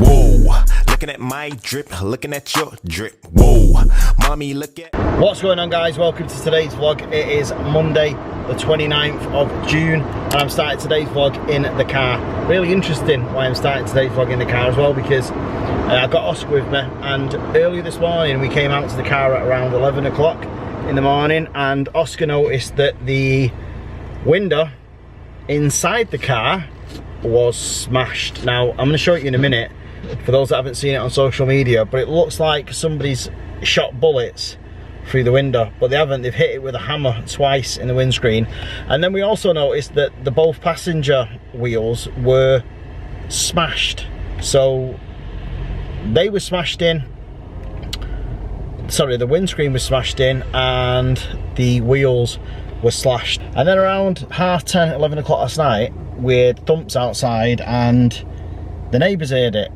Whoa, looking at my drip, looking at your drip. Whoa, mommy, look at. What's going on, guys? Welcome to today's vlog. It is Monday the 29th of June and I'm starting today's vlog in the car. Really interesting why I'm starting today's vlog in the car as well, because I got Oscar with me, and earlier this morning we came out to the car at around 11 o'clock in the morning, and Oscar noticed that the window inside the car was smashed. Now I'm going to show it you in a minute for those that haven't seen it on social media, but it looks like somebody's shot bullets through the window, but they haven't. They've hit it with a hammer twice in the windscreen. And then we also noticed that the both passenger wheels were smashed, so they were smashed in. Sorry, the windscreen was smashed in and the wheels were slashed. And then around 10:30, 11 o'clock last night, we had thumps outside and the neighbours heard it,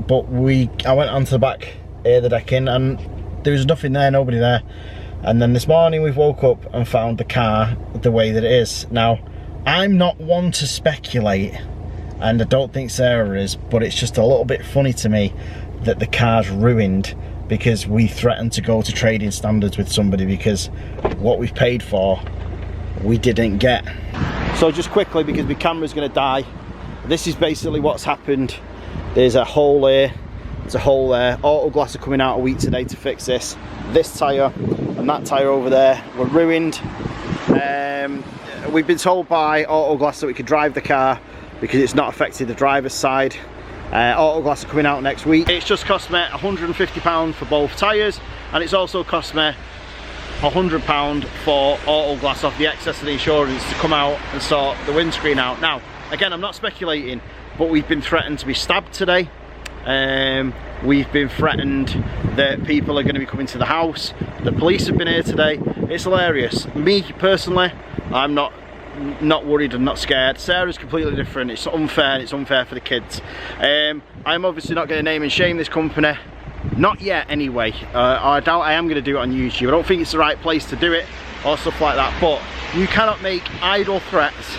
but I went onto the back of the decking and there was nothing there, nobody there. And then this morning we've woke up and found the car the way that it is. Now, I'm not one to speculate, and I don't think Sarah is, but it's just a little bit funny to me that the car's ruined because we threatened to go to trading standards with somebody because what we've paid for, we didn't get. So just quickly, because my camera's gonna die, this is basically what's happened. There's a hole here, there's a hole there. Auto Glass are coming out a week today to fix this. This tyre and that tyre over there were ruined. We've been told by Auto Glass that we could drive the car because it's not affected the driver's side. Auto Glass are coming out next week. It's just cost me £150 for both tyres, and it's also cost me £100 for Auto Glass off the excess of the insurance to come out and sort the windscreen out. Now, again, I'm not speculating, but we've been threatened to be stabbed today. We've been threatened that people are going to be coming to the house. The police have been here today. It's hilarious. Me personally, I'm not worried and not scared. Sarah's completely different. It's unfair, and it's unfair for the kids. I'm obviously not going to name and shame this company. Not yet, anyway. I doubt I am going to do it on YouTube. I don't think it's the right place to do it or stuff like that. But you cannot make idle threats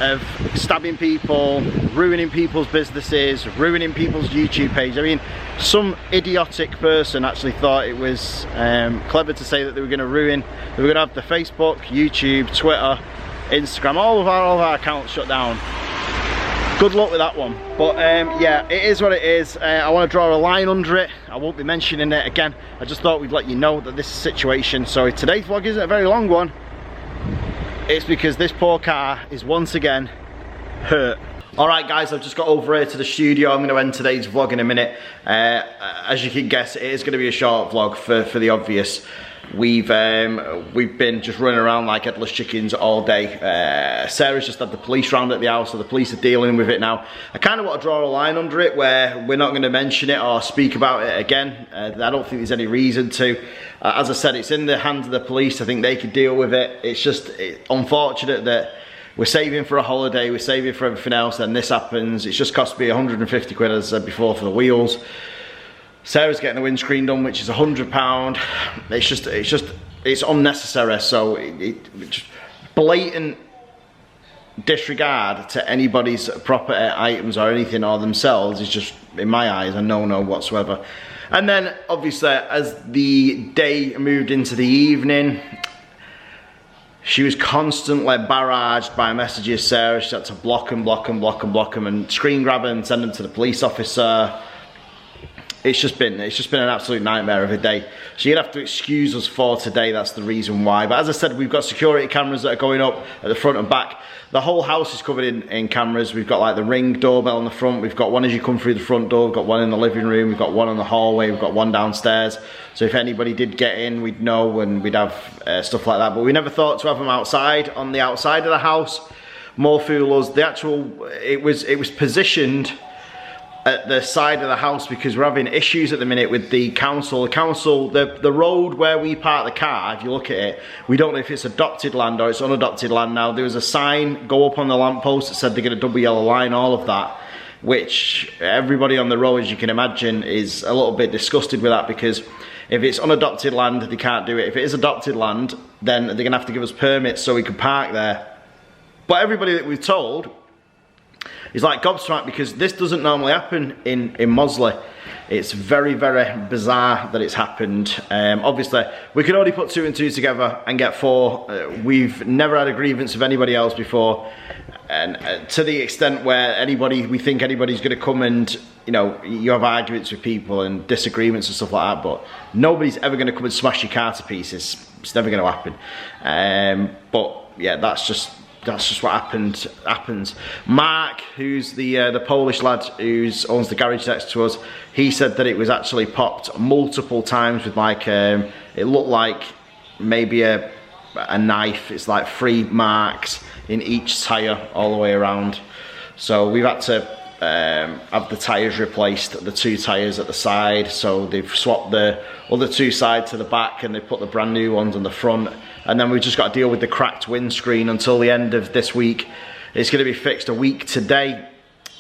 of stabbing people, ruining people's businesses, ruining people's YouTube page. I mean, some idiotic person actually thought it was clever to say that they were going to have the Facebook, YouTube, Twitter, Instagram, all of our accounts shut down. Good luck with that one. But yeah, it is what it is. I want to draw a line under it. I won't be mentioning it again. I just thought we'd let you know that this is the situation. So today's vlog isn't a very long one. It's because this poor car is once again hurt. Alright guys, I've just got over here to the studio. I'm going to end today's vlog in a minute. As you can guess, it is going to be a short vlog for the obvious. We've been just running around like headless chickens all day. Sarah's just had the police round at the house, so the police are dealing with it now. I kind of want to draw a line under it where we're not going to mention it or speak about it again. I don't think there's any reason to. As I said, it's in the hands of the police. I think they can deal with it. It's just unfortunate that we're saving for a holiday, we're saving for everything else, and this happens. It's just cost me 150 quid, as I said before, for the wheels. Sarah's getting the windscreen done, which is £100. It's unnecessary. So just blatant disregard to anybody's property items or anything or themselves is just, in my eyes, a no-no whatsoever. And then obviously as the day moved into the evening, she was constantly barraged by messages. Sarah, she had to block them and screen grab them and send them to the police officer. It's just been an absolute nightmare of a day. So you'd have to excuse us for today, that's the reason why. But as I said, we've got security cameras that are going up at the front and back. The whole house is covered in cameras. We've got like the Ring doorbell on the front. We've got one as you come through the front door. We've got one in the living room. We've got one in the hallway. We've got one downstairs. So if anybody did get in, we'd know and we'd have stuff like that. But we never thought to have them outside, on the outside of the house. More fool us. It was positioned at the side of the house because we're having issues at the minute with the council. The road where we park the car, if you look at it, we don't know if it's adopted land or it's unadopted land now. There was a sign go up on the lamppost that said they're going to double yellow line all of that, which everybody on the road, as you can imagine, is a little bit disgusted with that, because if it's unadopted land, they can't do it. If it is adopted land, then they're going to have to give us permits so we can park there. But everybody that we've told, he's like gobsmacked because this doesn't normally happen in Mosley. It's very, very bizarre that it's happened. Obviously, we can only put 2 and 2 together and get 4. We've never had a grievance of anybody else before, and to the extent where we think anybody's going to come and, you know, you have arguments with people and disagreements and stuff like that, but nobody's ever going to come and smash your car to pieces. It's never going to happen. But yeah, that's just what happens. Mark, who's the Polish lad who owns the garage next to us, he said that it was actually popped multiple times with like, it looked like maybe a knife. It's like 3 marks in each tyre all the way around. So we've had to have the tyres replaced, the 2 tyres at the side. So they've swapped the other 2 sides to the back and they put the brand new ones on the front. And then we've just got to deal with the cracked windscreen until the end of this week. It's going to be fixed a week today.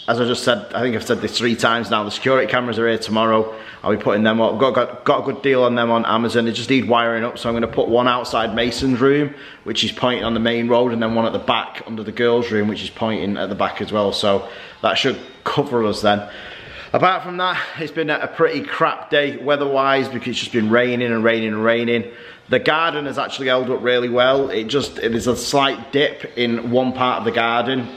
As I just said, I think I've said this 3 times now, the security cameras are here tomorrow. I'll be putting them up. Got a good deal on them on Amazon. They just need wiring up, so I'm going to put one outside Mason's room, which is pointing on the main road, and then one at the back under the girls' room, which is pointing at the back as well. So that should cover us then. Apart from that, it's been a pretty crap day weather-wise because it's just been raining and raining and raining. The garden has actually held up really well. It is a slight dip in one part of the garden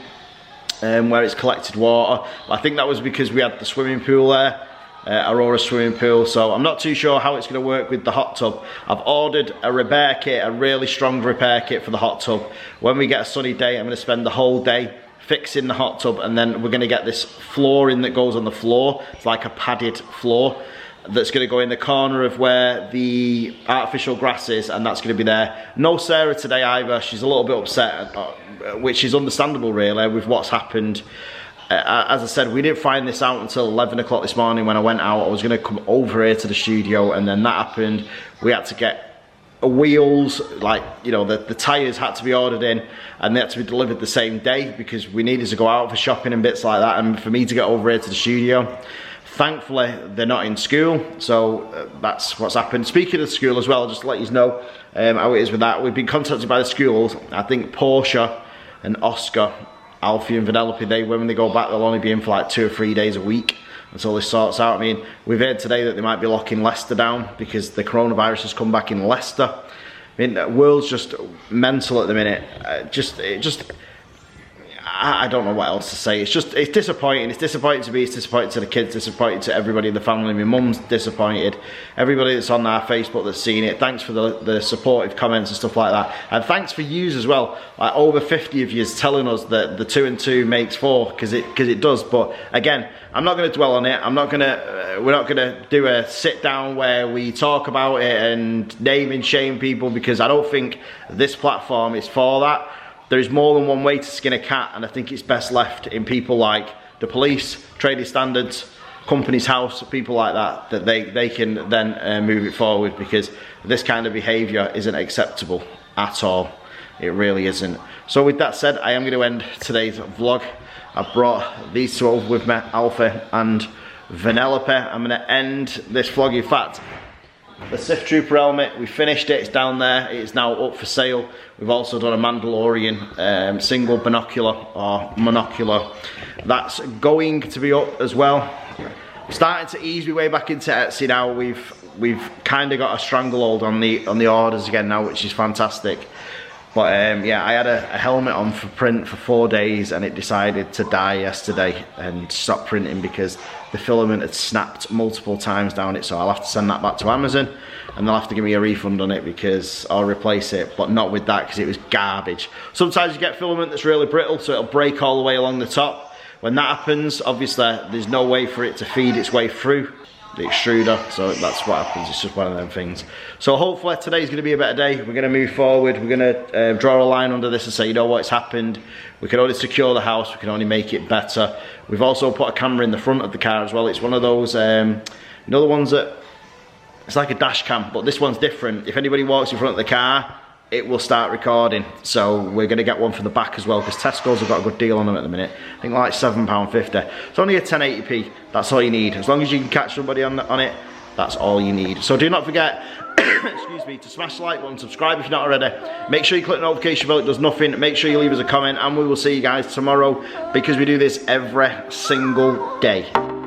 where it's collected water. I think that was because we had the swimming pool there, Aurora swimming pool. So I'm not too sure how it's going to work with the hot tub. I've ordered a repair kit, a really strong repair kit for the hot tub. When we get a sunny day, I'm going to spend the whole day fixing the hot tub, and then we're going to get this flooring that goes on the floor. It's like a padded floor that's going to go in the corner of where the artificial grass is, and that's going to be there. No Sarah today either. She's a little bit upset, which is understandable really with what's happened. As I said, we didn't find this out until 11 o'clock this morning when I went out. I was going to come over here to the studio, and then that happened. We had to get wheels, like, you know, the tyres had to be ordered in and they had to be delivered the same day because we needed to go out for shopping and bits like that, and for me to get over here to the studio. Thankfully, they're not in school, so that's what's happened. Speaking of school as well, just to let you know how it is with that, we've been contacted by the schools. I think Portia and Oscar, Alfie and Vanellope, when they go back, they'll only be in for like 2 or 3 days a week until this sorts out. I mean, we've heard today that they might be locking Leicester down because the coronavirus has come back in Leicester. I mean, the world's just mental at the minute. I don't know what else to say. It's disappointing. It's disappointing to me, it's disappointing to the kids, disappointing to everybody in the family. My mum's disappointed. Everybody that's on our Facebook that's seen it, thanks for the supportive comments and stuff like that. And thanks for yous as well. Like over 50 of yous telling us that the 2 and 2 makes 4, because it does. But again, I'm not going to dwell on it. We're not gonna do a sit down where we talk about it and name and shame people, because I don't think this platform is for that. There is more than one way to skin a cat, and I think it's best left in people like the police, trading standards, Companies House, people like that they can then move it forward, because this kind of behaviour isn't acceptable at all. It really isn't. So with that said, I am going to end today's vlog. I brought these two over with me, Alpha and Vanellope. I'm going to end this vlog. In fact, the Sith Trooper helmet, we finished it, it's down there, it's now up for sale. We've also done a Mandalorian single binocular or monocular. That's going to be up as well. Starting to ease my way back into Etsy now. We've kind of got a stranglehold on the orders again now, which is fantastic. But yeah, I had a helmet on for print for 4 days and it decided to die yesterday and stop printing because the filament had snapped multiple times down it. So I'll have to send that back to Amazon and they'll have to give me a refund on it, because I'll replace it, but not with that because it was garbage. Sometimes you get filament that's really brittle, so it'll break all the way along the top. When that happens, obviously there's no way for it to feed its way through the extruder, so that's what happens. It's just one of them things. So hopefully today's going to be a better day. We're going to move forward. We're going to draw a line under this and say, you know what's happened. We can only secure the house. We can only make it better. We've also put a camera in the front of the car as well. It's one of those, you know, the ones that, it's like a dash cam, but this one's different. If anybody walks in front of the car, it will start recording. So we're going to get one for the back as well, because Tesco's have got a good deal on them at the minute. I think like £7.50. It's only a 1080p. That's all you need. As long as you can catch somebody on it, that's all you need. So do not forget excuse me, to smash the like button, subscribe if you're not already. Make sure you click the notification bell, it does nothing. Make sure you leave us a comment, and we will see you guys tomorrow because we do this every single day.